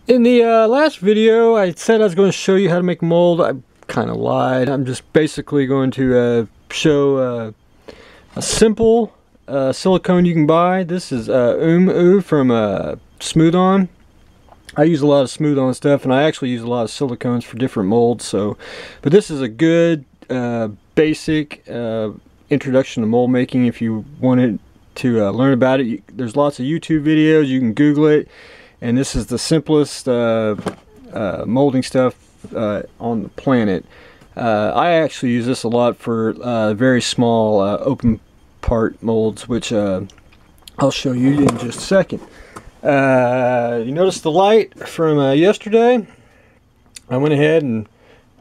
In the last video, I said I was going to show you how to make a mold. I kind of lied. I'm just basically going to show a simple silicone you can buy. This is from Smooth On. I use a lot of Smooth On stuff, and I actually use a lot of silicones for different molds. But this is a good basic introduction to mold making. If you wanted to learn about it, there's lots of YouTube videos. You can Google it. And this is the simplest molding stuff on the planet. I actually use this a lot for very small open part molds, which I'll show you in just a second. You notice the light from yesterday? I went ahead and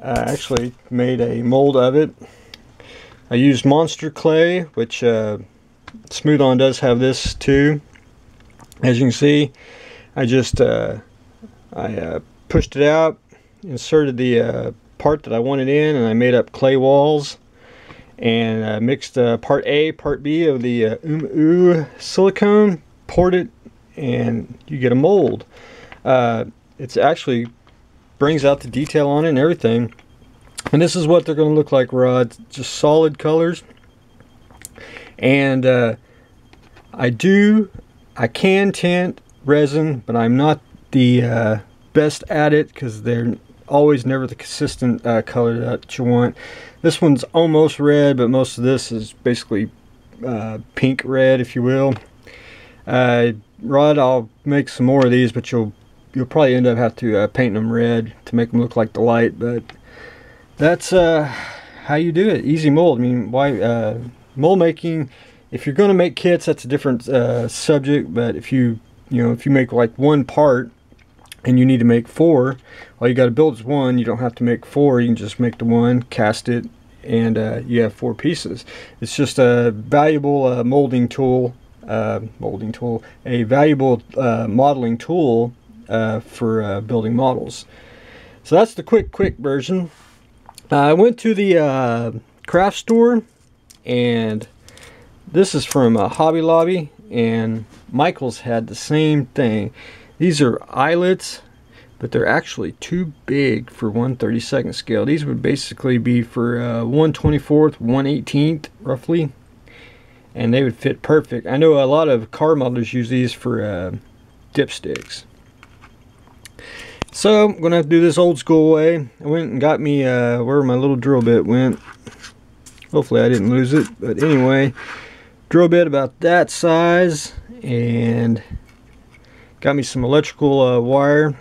actually made a mold of it. I used monster clay, which Smooth On does have this too. As you can see, I just pushed it out, inserted the part that I wanted in, and I made up clay walls, and mixed part A, part B of the silicone, poured it, and you get a mold. It's actually brings out the detail on it and everything. And this is what they're going to look like, Rod. Just solid colors. And I can tint resin, but I'm not the best at it because they're always never the consistent color that you want. This one's almost red, but most of this is basically pink red, if you will. Rod, I'll make some more of these, but you'll probably end up have to paint them red to make them look like the light. But that's how you do it. Easy mold. I mean, why mold making? If you're going to make kits, that's a different subject. But if you make like one part and you need to make 4, all you got to build is 1. You don't have to make 4. You can just make the 1, cast it, and you have 4 pieces. It's just a valuable molding tool, a valuable modeling tool for building models. So that's the quick version. I went to the craft store, and this is from Hobby Lobby, and Michael's had the same thing. These are eyelets, but they're actually too big for 1/32 scale. These would basically be for 1/24, 1/18 roughly, and they would fit perfect. I know a lot of car modelers use these for dipsticks. So I'm gonna have to do this old school way. I went and got me where my little drill bit went. Hopefully I didn't lose it, but anyway, drill bit about that size, and got me some electrical wire,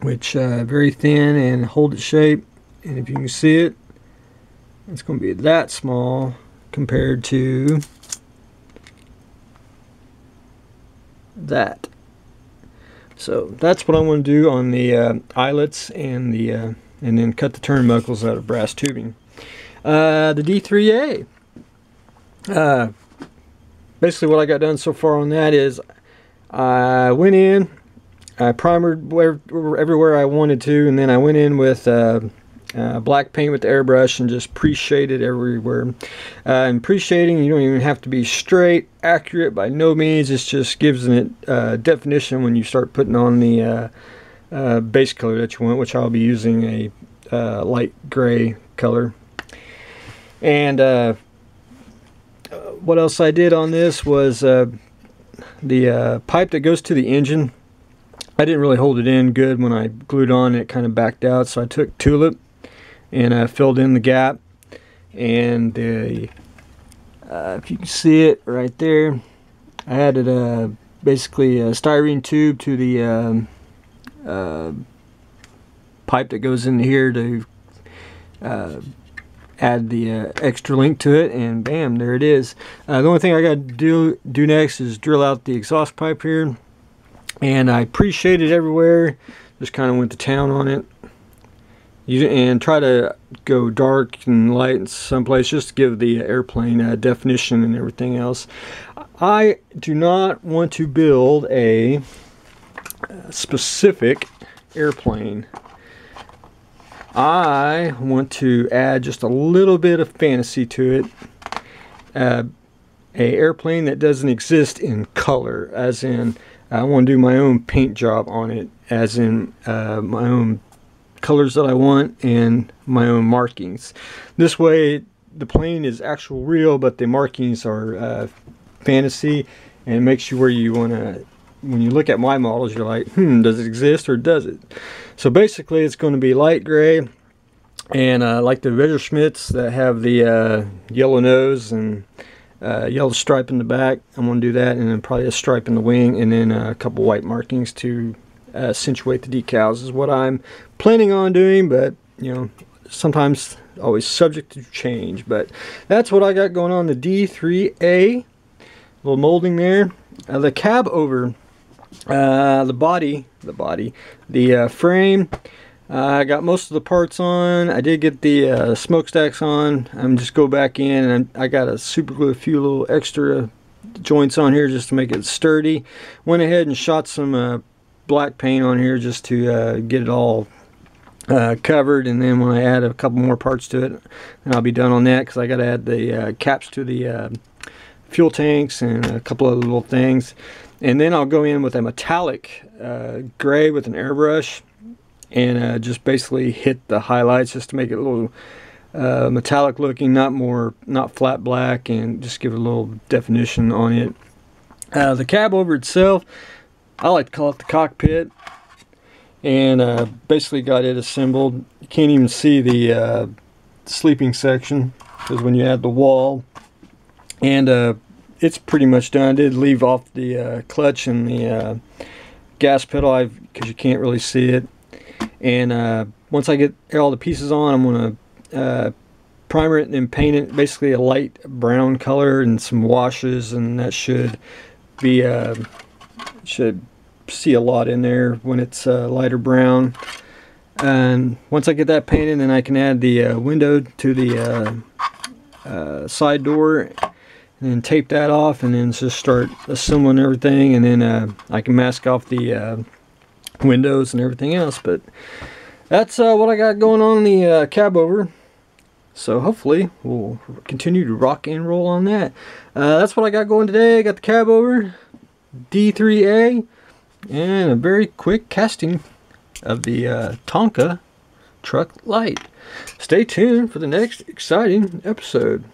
which very thin and hold its shape. And if you can see it, it's going to be that small compared to that. So that's what I'm going to do on the eyelets and then cut the turnbuckles out of brass tubing. The D.IIIa. Basically what I got done so far on that is I went in, I primered everywhere I wanted to, and then I went in with black paint with the airbrush and just pre-shaded everywhere. And pre-shading, you don't even have to be straight, accurate by no means. It just gives it definition when you start putting on the base color that you want, which I'll be using a light gray color. And what else I did on this was the pipe that goes to the engine. I didn't really hold it in good when I glued on. It kind of backed out, so I took tulip and filled in the gap. And if you can see it right there, I added basically a styrene tube to the pipe that goes in here to add the extra link to it, and bam, there it is. The only thing I got to do next is drill out the exhaust pipe here, and I pre-shaded everywhere. Just kind of went to town on it, and try to go dark and light in some place just to give the airplane definition and everything else. I do not want to build a specific airplane. I want to add just a little bit of fantasy to it. A airplane that doesn't exist in color, as in I want to do my own paint job on it, as in my own colors that I want and my own markings. This way the plane is actual real, but the markings are fantasy, and it makes you where you want to, when you look at my models, you're like, does it exist or does it? So basically it's going to be light gray, and like the Messerschmitts that have the yellow nose and yellow stripe in the back, I'm going to do that, and then probably a stripe in the wing, and then a couple white markings to accentuate the decals is what I'm planning on doing, but you know, sometimes always subject to change. But that's what I got going on the D.IIIa. Little molding there. The cab over, the frame, I got most of the parts on. I did get the smokestacks on. I'm just go back in, and I got to super glue a few little extra joints on here just to make it sturdy. Went ahead and shot some black paint on here just to get it all covered, and then when I add a couple more parts to it, and I'll be done on that, because I got to add the caps to the fuel tanks and a couple other little things. And then I'll go in with a metallic gray with an airbrush, and just basically hit the highlights just to make it a little metallic looking, not flat black, and just give it a little definition on it. The cab over itself, I like to call it the cockpit, and basically got it assembled. You can't even see the sleeping section, because when you add the wall, and it's pretty much done. I did leave off the clutch and the gas pedal because you can't really see it. And once I get all the pieces on, I'm going to primer it and then paint it basically a light brown color and some washes, and that should be should see a lot in there when it's lighter brown. And once I get that painted, then I can add the window to the side door, and then tape that off, and then just start assembling everything, and then I can mask off the windows and everything else. But that's what I got going on in the cab over. So hopefully we'll continue to rock and roll on that. That's what I got going today. I got the cab over, D.IIIa, and a very quick casting of the Tonka Truck Light. Stay tuned for the next exciting episode.